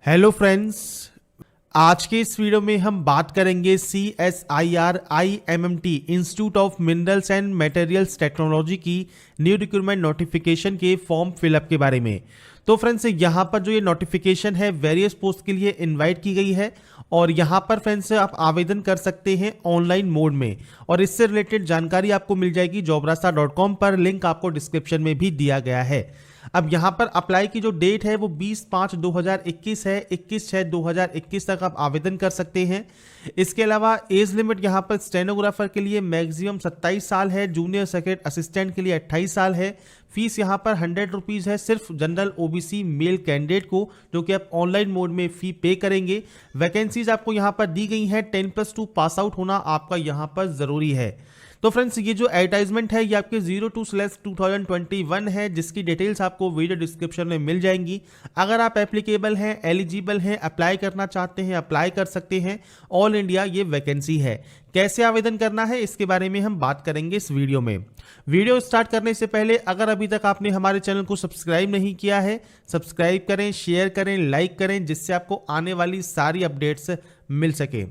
Hello friends, आज के इस वीडियो में हम बात करेंगे CSIR IMMT institute of minerals and materials technology की न्यू रिक्रूटमेंट नोटिफिकेशन के फॉर्म फिलअप के बारे में। तो फ्रेंड्स, यहाँ पर जो ये नोटिफिकेशन है वेरियस पोस्ट के लिए इनवाइट की गई है और यहाँ पर फ्रेंड्स आप आवेदन कर सकते हैं ऑनलाइन मोड में और इससे रिलेटेड जानकारी आपको मिल जाएगी jobrasta.com पर। लिंक आपको डिस्क्रिप्शन में भी दिया गया है। अब यहाँ पर अप्लाई की जो डेट है वो 20/5/2021 है। 21/6/2021 तक आप आवेदन कर सकते हैं। इसके अलावा एज लिमिट यहाँ पर स्टेनोग्राफर के लिए मैक्सिमम 27 साल है, जूनियर सेक्रेटरी असिस्टेंट के लिए 28 साल है। फीस यहाँ पर 100 रुपीज़ है सिर्फ जनरल OBC मेल कैंडिडेट को, जो कि आप ऑनलाइन मोड में फी पे करेंगे। वैकेंसीज आपको यहाँ पर दी गई हैं। 10+2 पास आउट होना आपका यहाँ पर ज़रूरी है। तो फ्रेंड्स, ये जो एडवर्टाइजमेंट है ये आपके 02/2021 है, जिसकी डिटेल्स आपको वीडियो डिस्क्रिप्शन में मिल जाएंगी। अगर आप एप्लीकेबल हैं, एलिजिबल हैं, अप्लाई करना चाहते हैं, अप्लाई कर सकते हैं। ऑल इंडिया ये वैकेंसी है। कैसे आवेदन करना है इसके बारे में हम बात करेंगे इस वीडियो में। वीडियो स्टार्ट करने से पहले अगर अभी तक आपने हमारे चैनल को सब्सक्राइब नहीं किया है, सब्सक्राइब करें, शेयर करें, लाइक करें, जिससे आपको आने वाली सारी अपडेट्स मिल सके।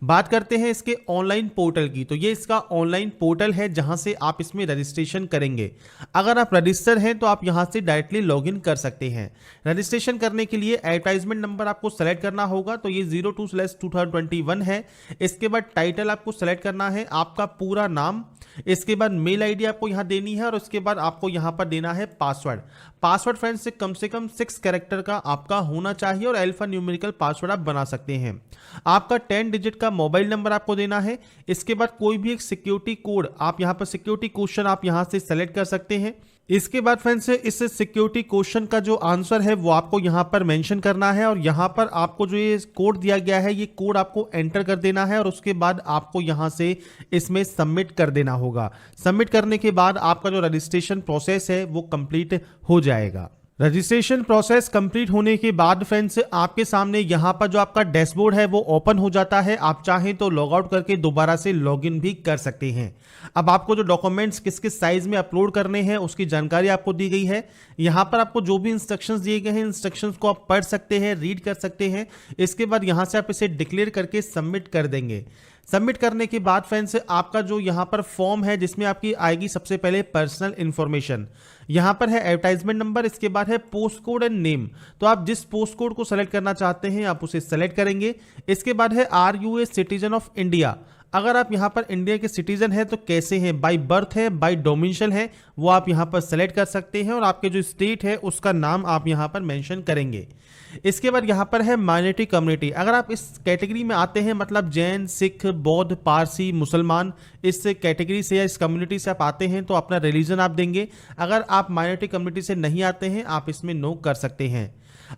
बात करते हैं इसके ऑनलाइन पोर्टल की। तो ये इसका ऑनलाइन पोर्टल है जहां से आप इसमें रजिस्ट्रेशन करेंगे। अगर आप रजिस्टर हैं तो आप यहां से डायरेक्टली लॉगिन कर सकते हैं। रजिस्ट्रेशन करने के लिए एडवर्टाइजमेंट नंबर आपको सेलेक्ट करना होगा, तो ये 02/2021 है। इसके बाद टाइटल आपको सेलेक्ट करना है, आपका पूरा नाम। इसके बाद मेल आईडी आपको यहाँ देनी है और उसके बाद आपको यहाँ पर देना है पासवर्ड। पासवर्ड फ्रेंड्स से कम 6 कैरेक्टर का आपका होना चाहिए और अल्फा न्यूमेरिकल पासवर्ड आप बना सकते हैं। आपका 10 डिजिट का मोबाइल नंबर आपको देना है। इसके बाद कोई भी एक सिक्योरिटी कोड, आप यहाँ पर सिक्योरिटी क्वेश्चन आप यहाँ से सेलेक्ट कर सकते हैं। इसके बाद फ्रेंड्स इस सिक्योरिटी क्वेश्चन का जो आंसर है वो आपको यहाँ पर मेंशन करना है और यहाँ पर आपको जो ये कोड दिया गया है ये कोड आपको एंटर कर देना है और उसके बाद आपको यहाँ से इसमें सबमिट कर देना होगा। सबमिट करने के बाद आपका जो रजिस्ट्रेशन प्रोसेस है वो कंप्लीट हो जाएगा। रजिस्ट्रेशन प्रोसेस कंप्लीट होने के बाद फ्रेंड्स आपके सामने यहाँ पर जो आपका डैशबोर्ड है वो ओपन हो जाता है। आप चाहें तो लॉग आउट करके दोबारा से लॉगिन भी कर सकते हैं। अब आपको जो डॉक्यूमेंट्स किस किस साइज में अपलोड करने हैं उसकी जानकारी आपको दी गई है। यहाँ पर आपको जो भी इंस्ट्रक्शंस दिए गए हैं, इंस्ट्रक्शंस को आप पढ़ सकते हैं, रीड कर सकते हैं। इसके बाद यहाँ से आप इसे डिक्लेयर करके सबमिट कर देंगे। सबमिट करने के बाद फ्रेंड्स आपका जो यहाँ पर फॉर्म है जिसमें आपकी आएगी सबसे पहले पर्सनल इंफॉर्मेशन। यहाँ पर है एडवर्टाइजमेंट नंबर, इसके बाद है पोस्ट कोड एंड नेम। तो आप जिस पोस्ट कोड को सेलेक्ट करना चाहते हैं आप उसे सेलेक्ट करेंगे। इसके बाद है are you a citizen of India. अगर आप यहाँ पर इंडिया के सिटीजन हैं तो कैसे हैं, बाय बर्थ है, बाय डोमिसाइल है, वो आप यहाँ पर सेलेक्ट कर सकते हैं और आपके जो स्टेट है उसका नाम आप यहाँ पर मेंशन करेंगे। इसके बाद यहाँ पर है माइनॉरिटी कम्युनिटी। अगर आप इस कैटेगरी में आते हैं, मतलब जैन, सिख, बौद्ध, पारसी, मुसलमान, इस कैटेगरी से या इस कम्युनिटी से आप आते हैं तो अपना रिलीजन आप देंगे। अगर आप माइनॉरिटी कम्युनिटी से नहीं आते हैं आप इसमें नो कर सकते हैं।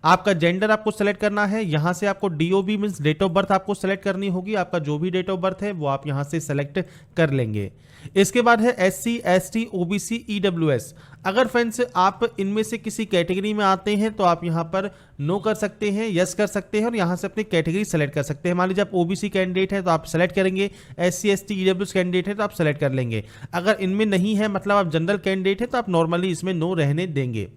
आपका जेंडर आपको सेलेक्ट करना है। यहाँ से आपको DOB means date of birth आपको सेलेक्ट करनी होगी। आपका जो भी डेट ऑफ बर्थ है वो आप यहाँ से सेलेक्ट कर लेंगे। इसके बाद है SC, ST, OBC, EWS। अगर फ्रेंड्स आप इनमें से किसी कैटेगरी में आते हैं तो आप यहाँ पर नो कर सकते हैं, यस कर सकते हैं और यहाँ से अपनी कैटेगरी सेलेक्ट कर सकते हैं। मान लीजिए आप OBC कैंडिडेट है तो आप सेलेक्ट करेंगे, SC, ST, EWS कैंडिडेट है तो आप सेलेक्ट कर लेंगे। अगर इनमें नहीं है, मतलब आप जनरल कैंडिडेट है, तो आप नॉर्मली इसमें नो रहने देंगे।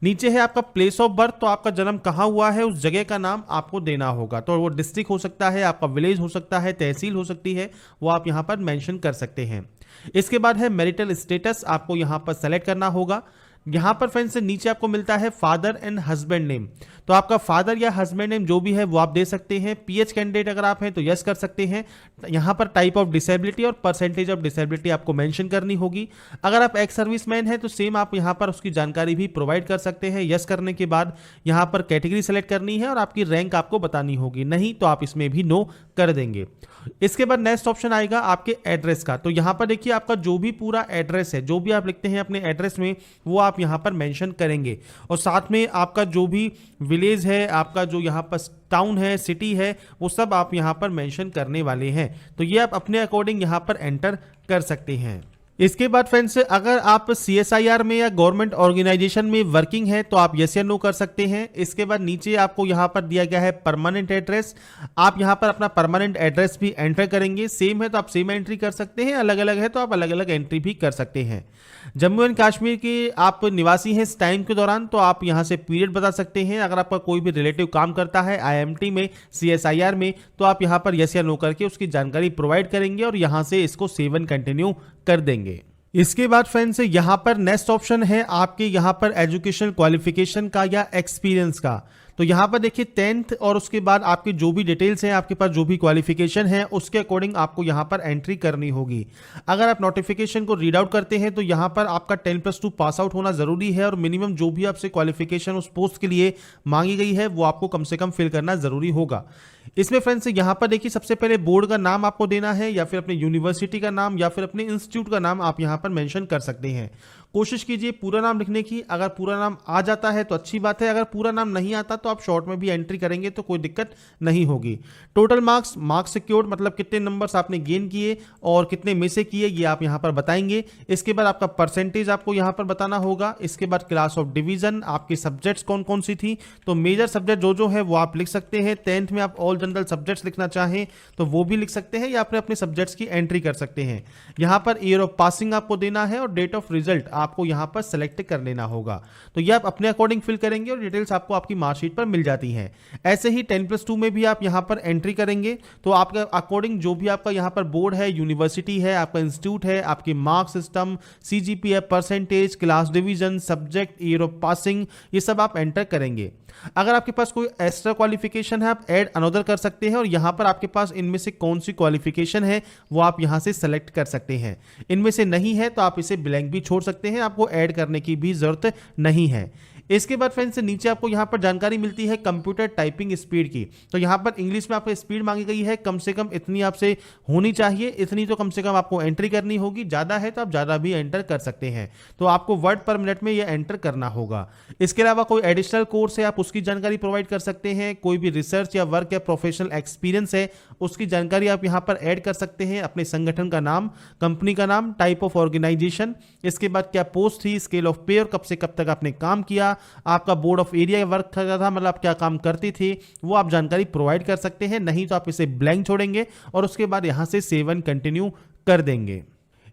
नीचे है आपका प्लेस ऑफ बर्थ, तो आपका जन्म कहाँ हुआ है उस जगह का नाम आपको देना होगा। तो वो डिस्ट्रिक्ट हो सकता है, आपका विलेज हो सकता है, तहसील हो सकती है, वो आप यहाँ पर मेंशन कर सकते हैं। इसके बाद है मैरिटल स्टेटस, आपको यहाँ पर सेलेक्ट करना होगा। यहाँ पर फ्रेंड्स से नीचे आपको मिलता है फादर एंड हस्बैंड नेम। तो आपका फादर या हस्बैंड नेम जो भी है वो आप दे सकते हैं। PH कैंडिडेट अगर आप हैं तो यस कर सकते हैं। यहाँ पर टाइप ऑफ डिसेबिलिटी और परसेंटेज ऑफ डिसेबिलिटी आपको मेंशन करनी होगी। अगर आप एक्स सर्विसमैन हैं तो सेम आप यहाँ पर उसकी जानकारी भी प्रोवाइड कर सकते हैं। यस करने के बाद यहाँ पर कैटेगरी सेलेक्ट करनी है और आपकी रैंक आपको बतानी होगी, नहीं तो आप इसमें भी नो कर देंगे। इसके बाद नेक्स्ट ऑप्शन आएगा आपके एड्रेस का। तो यहाँ पर देखिए आपका जो भी पूरा एड्रेस है, जो भी आप लिखते हैं अपने एड्रेस में, वो आप यहाँ पर मेंशन करेंगे और साथ में आपका जो भी विलेज है, आपका जो यहाँ पर टाउन है, सिटी है, वो सब आप यहाँ पर मेंशन करने वाले हैं। तो ये आप अपने अकॉर्डिंग यहाँ पर एंटर कर सकते हैं। इसके बाद फ्रेंड्स, अगर आप CSIR में या गवर्नमेंट ऑर्गेनाइजेशन में वर्किंग है तो आप यस या नो कर सकते हैं। इसके बाद नीचे आपको यहाँ पर दिया गया है परमानेंट एड्रेस, आप यहाँ पर अपना परमानेंट एड्रेस भी एंटर करेंगे। सेम है तो आप सेम एंट्री कर सकते हैं, अलग अलग है तो आप अलग अलग एंट्री भी कर सकते हैं। जम्मू एंड कश्मीर के आप निवासी हैं इस टाइम के दौरान तो आप यहाँ से पीरियड बता सकते हैं। अगर आपका कोई भी रिलेटिव काम करता है IMT में, CSIR में, तो आप यहाँ पर यस या नो करके उसकी जानकारी प्रोवाइड करेंगे और यहाँ से इसको सेव एंड कंटिन्यू कर देंगे। इसके बाद फ्रेंड्स, यहाँ पर नेक्स्ट ऑप्शन है आपके यहाँ पर एजुकेशन क्वालिफिकेशन का या एक्सपीरियंस का। तो यहाँ पर देखिए 10th और उसके बाद आपकी जो भी डिटेल्स हैं, आपके पास जो भी क्वालिफिकेशन है उसके अकॉर्डिंग आपको यहाँ पर एंट्री करनी होगी। अगर आप नोटिफिकेशन को रीड आउट करते हैं तो यहाँ पर आपका 10+2 पास आउट होना जरूरी है और मिनिमम जो भी आपसे क्वालिफिकेशन उस पोस्ट के लिए मांगी गई है वो आपको कम से कम फिल करना जरूरी होगा। इसमें फ्रेंड्स यहाँ पर देखिए सबसे पहले बोर्ड का नाम आपको देना है या फिर अपने यूनिवर्सिटी का नाम या फिर अपने इंस्टीट्यूट का नाम आप यहाँ पर मेंशन कर सकते हैं। कोशिश कीजिए पूरा नाम लिखने की। अगर पूरा नाम आ जाता है तो अच्छी बात है, अगर पूरा नाम नहीं आता तो आप शॉर्ट में भी एंट्री करेंगे तो कोई दिक्कत नहीं होगी। टोटल मार्क्स सिक्योर्ड मतलब कितने नंबर्स आपने गेन किए और कितने में से किए ये आप यहाँ पर बताएंगे। इसके बाद आपका परसेंटेज आपको यहाँ पर बताना होगा। इसके बाद क्लास ऑफ डिवीजन, आपकी सब्जेक्ट्स कौन कौन सी थी, तो मेजर सब्जेक्ट जो है वो आप लिख सकते हैं। 10th में आप ऑल जनरल सब्जेक्ट्स लिखना चाहें तो वो भी लिख सकते हैं या अपने अपने सब्जेक्ट्स की एंट्री कर सकते हैं। यहाँ पर ईयर ऑफ पासिंग आपको देना है और डेट ऑफ रिजल्ट आपको यहाँ पर सेलेक्ट कर लेना होगा। तो ये आप अपने अकॉर्डिंग फिल करेंगे और डिटेल्स आपको आपकी मार्कशीट पर मिल जाती हैं। ऐसे ही 10+2 में भी आप यहाँ पर एंट्री करेंगे तो आपका अकॉर्डिंग जो भी आपका यहाँ पर बोर्ड है, यूनिवर्सिटी है, आपका इंस्टीट्यूट है, आपके marks system, CGPA, percentage, class division, subject, year of passing, ये सब आप एंटर करेंगे। अगर आपके पास कोई एक्स्ट्रा क्वालिफिकेशन है आप ऐड अनदर कर सकते हैं और यहां पर आपके पास इनमें से कौन सी क्वालिफिकेशन है वो आप यहां से सेलेक्ट कर सकते हैं। इनमें से नहीं है तो आप इसे ब्लैंक भी छोड़ सकते हैं, आपको ऐड करने की भी जरूरत नहीं है। इसके बाद फ्रेंड्स नीचे आपको यहाँ पर जानकारी मिलती है कंप्यूटर टाइपिंग स्पीड की। तो यहाँ पर इंग्लिश में आपको स्पीड मांगी गई है, कम से कम इतनी आपसे होनी चाहिए, इतनी तो कम से कम आपको एंट्री करनी होगी। ज़्यादा है तो आप ज़्यादा भी एंटर कर सकते हैं, तो आपको वर्ड पर मिनट में ये एंटर करना होगा। इसके अलावा कोई एडिशनल कोर्स है आप उसकी जानकारी प्रोवाइड कर सकते हैं। कोई भी रिसर्च या वर्क या प्रोफेशनल एक्सपीरियंस है उसकी जानकारी आप यहाँ पर ऐड कर सकते हैं। अपने संगठन का नाम, कंपनी का नाम, टाइप ऑफ ऑर्गेनाइजेशन, इसके बाद क्या पोस्ट थी, स्केल ऑफ पे और कब से कब तक आपने काम किया, आपका बोर्ड ऑफ एरिया वर्क कर था मतलब आप क्या काम करती थी, वो आप जानकारी प्रोवाइड कर सकते हैं। नहीं तो आप इसे ब्लैंक छोड़ेंगे और उसके बाद यहां से सेव एंड कंटिन्यू कर देंगे।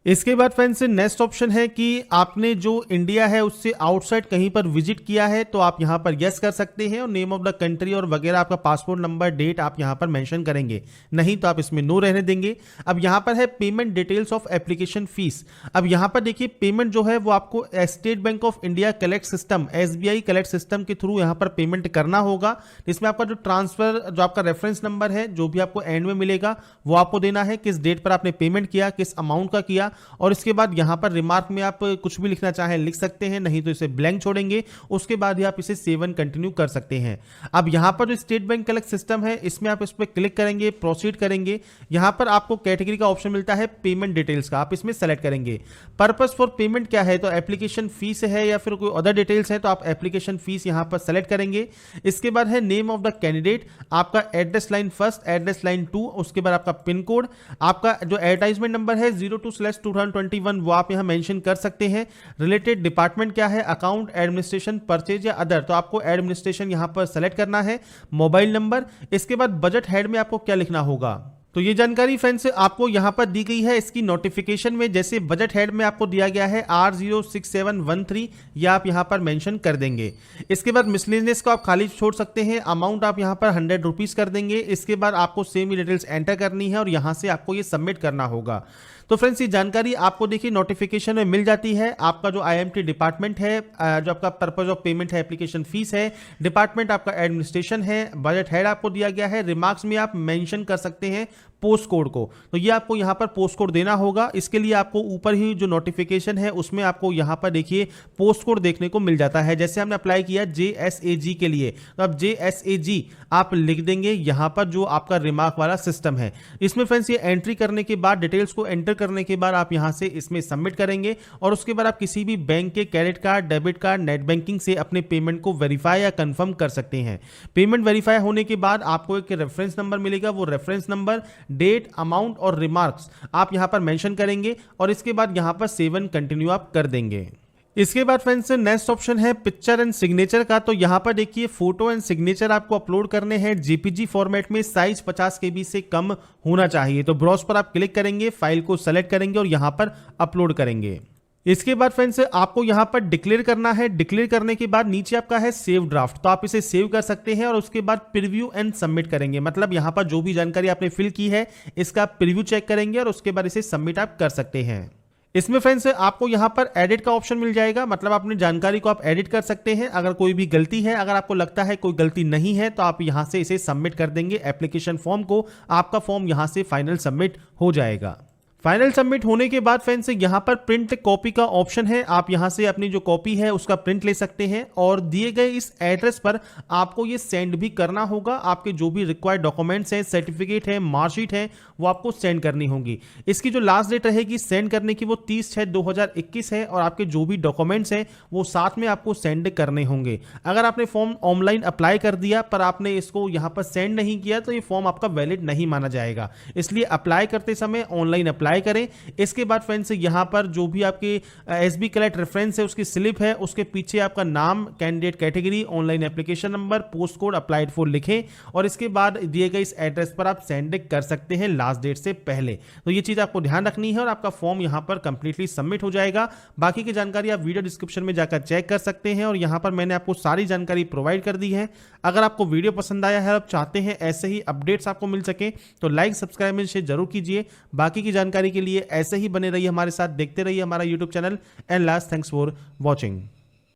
इसके बाद फ्रेंड्स नेक्स्ट ऑप्शन है कि आपने जो इंडिया है उससे आउटसाइड कहीं पर विजिट किया है तो आप यहां पर यस कर सकते हैं और नेम ऑफ द कंट्री और वगैरह आपका पासपोर्ट नंबर, डेट आप यहां पर मेंशन करेंगे। नहीं तो आप इसमें नो रहने देंगे। अब यहां पर है payment details of application fees. अब यहां पर देखिए पेमेंट जो है वो आपको state bank of India collect system, SBI collect system के थ्रू यहां पर पेमेंट करना होगा। इसमें आपका जो ट्रांसफर, जो आपका रेफरेंस नंबर है जो भी आपको एंड में मिलेगा वो आपको देना है, किस डेट पर आपने पेमेंट किया, किस अमाउंट का किया। और इसके बाद यहां पर रिमार्क में आप कुछ भी लिखना चाहें लिख सकते हैं, नहीं तो इसे ब्लैंक छोड़ेंगे। उसके बाद ही आप इसे सेव एंड कंटिन्यू कर सकते हैं। अब यहां पर जो स्टेट बैंक कलेक्ट सिस्टम है इसमें आप इस पर क्लिक करेंगे, प्रोसीड करेंगे। यहां पर आपको कैटेगरी का ऑप्शन मिलता है पेमेंट डिटेल्स का, आप इसमें सेलेक्ट करेंगे। पर्पस फॉर पेमेंट क्या है, तो एप्लीकेशन फीस है या फिर कोई अदर डिटेल्स है तो आप एप्लीकेशन फीस यहां पर सेलेक्ट करेंगे। इसके बाद है नेम ऑफ द कैंडिडेट, आपका एड्रेस लाइन 1, एड्रेस लाइन 2, उसके बाद आपका पिन कोड, आपका जो एडवर्टाइजमेंट नंबर है 02/2021 वो आप यहां मेंशन कर सकते हैं। रिलेटेड डिपार्टमेंट क्या है, अकाउंट, एडमिनिस्ट्रेशन, परचेज या अदर, तो आपको एडमिनिस्ट्रेशन यहां पर सेलेक्ट करना है। मोबाइल नंबर, इसके बाद बजट हेड में आपको क्या लिखना होगा, तो ये जानकारी फ्रेंड्स आपको यहां पर दी गई है इसकी नोटिफिकेशन में। जैसे बजट हेड में आपको दिया गया है R06713, यह आप यहां पर मेंशन कर देंगे। इसके बाद मिसलेनियस को आप खाली छोड़ सकते हैं, अमाउंट आप यहां पर 100 रुपीज कर देंगे। इसके बाद आपको सेम डिटेल्स एंटर करनी है और यहां से आपको ये सबमिट करना होगा। तो फ्रेंड्स ये जानकारी आपको देखिए नोटिफिकेशन में मिल जाती है। आपका जो IMT डिपार्टमेंट है, जो आपका पर्पज ऑफ पेमेंट है, एप्लीकेशन फीस है, डिपार्टमेंट आपका एडमिनिस्ट्रेशन है, बजट हेड आपको दिया गया है। रिमार्क्स में आप मेंशन कर सकते हैं पोस्ट कोड को, तो ये आपको यहां पर पोस्ट कोड देना होगा। इसके लिए आपको ऊपर ही जो नोटिफिकेशन है उसमें आपको यहां पर देखिए पोस्ट कोड देखने को मिल जाता है। जैसे हमने अप्लाई किया JSAG के लिए, तो अब JSAG आप लिख देंगे यहां पर जो आपका रिमार्क वाला सिस्टम है। इसमें फ्रेंड्स ये एंट्री करने के बाद, डिटेल्स को एंटर करने के बाद आप यहां से इसमें सबमिट करेंगे और उसके बाद आप किसी भी बैंक के credit card, debit card, net banking से अपने पेमेंट को वेरीफाई या कंफर्म कर सकते हैं। पेमेंट वेरीफाई होने के बाद आपको एक रेफरेंस नंबर मिलेगा, वो रेफरेंस नंबर डेट, अमाउंट और रिमार्क्स आप यहाँ पर मेंशन करेंगे और इसके बाद यहाँ पर सेव एंड कंटिन्यू आप कर देंगे। इसके बाद फ्रेंड्स नेक्स्ट ऑप्शन है पिक्चर एंड सिग्नेचर का। तो यहाँ पर देखिए फोटो एंड सिग्नेचर आपको अपलोड करने हैं जेपीजी फॉर्मेट में, साइज 50 KB से कम होना चाहिए। तो ब्राउज पर आप क्लिक करेंगे, फाइल को सेलेक्ट करेंगे और यहाँ पर अपलोड करेंगे। इसके बाद फ्रेंड्स आपको यहाँ पर डिक्लेयर करना है। डिक्लेयर करने के बाद नीचे आपका है सेव ड्राफ्ट, तो आप इसे सेव कर सकते हैं और उसके बाद प्रीव्यू एंड सबमिट करेंगे। मतलब यहाँ पर जो भी जानकारी आपने फिल की है इसका प्रीव्यू चेक करेंगे और उसके बाद इसे सबमिट आप कर सकते हैं। इसमें फ्रेंड्स आपको यहाँ पर एडिट का ऑप्शन मिल जाएगा, मतलब अपनी जानकारी को आप एडिट कर सकते हैं अगर कोई भी गलती है। अगर आपको लगता है कोई गलती नहीं है तो आप यहाँ से इसे सबमिट कर देंगे एप्लीकेशन फॉर्म को, आपका फॉर्म यहाँ से फाइनल सबमिट हो जाएगा। फाइनल सबमिट होने के बाद फ्रेंड्स यहाँ पर प्रिंट कॉपी का ऑप्शन है, आप यहाँ से अपनी जो कॉपी है उसका प्रिंट ले सकते हैं और दिए गए इस एड्रेस पर आपको ये सेंड भी करना होगा। आपके जो भी रिक्वायर्ड डॉक्यूमेंट्स हैं, सर्टिफिकेट है, मार्कशीट है, वो आपको सेंड करनी होंगी। इसकी जो लास्ट डेट रहेगी सेंड करने की वो 30/6/2021 है और आपके जो भी डॉक्यूमेंट्स हैं वो साथ में आपको सेंड करने होंगे। अगर आपने फॉर्म ऑनलाइन अप्लाई कर दिया पर आपने इसको यहाँ पर सेंड नहीं किया तो ये फॉर्म आपका वैलिड नहीं माना जाएगा, इसलिए अप्लाई करते समय ऑनलाइन अप्लाई करें। इसके बाद फ्रेंड्स यहां पर जो भी आपके एसबी कलेक्ट रेफरेंस है उसकी स्लिप है, उसके पीछे आपका नाम, candidate category, online application number, post code applied for लिखें और इसके बाद दिए गए इस एड्रेस पर आप सेंड कर सकते हैं लास्ट डेट से पहले। तो ये चीज आपको ध्यान रखनी है और आपका फॉर्म यहां पर कंप्लीटली सबमिट हो जाएगा। बाकी की जानकारी आप वीडियो डिस्क्रिप्शन में जाकर चेक कर सकते हैं और यहां पर मैंने आपको सारी जानकारी प्रोवाइड कर दी है। अगर आपको वीडियो पसंद आया है, आप चाहते हैं ऐसे ही अपडेट्स आपको मिल सके तो लाइक, सब्सक्राइब में शेयर जरूर कीजिए। बाकी की जानकारी के लिए ऐसे ही बने रहिए हमारे साथ, देखते रहिए हमारा YouTube channel. And last, thanks for watching.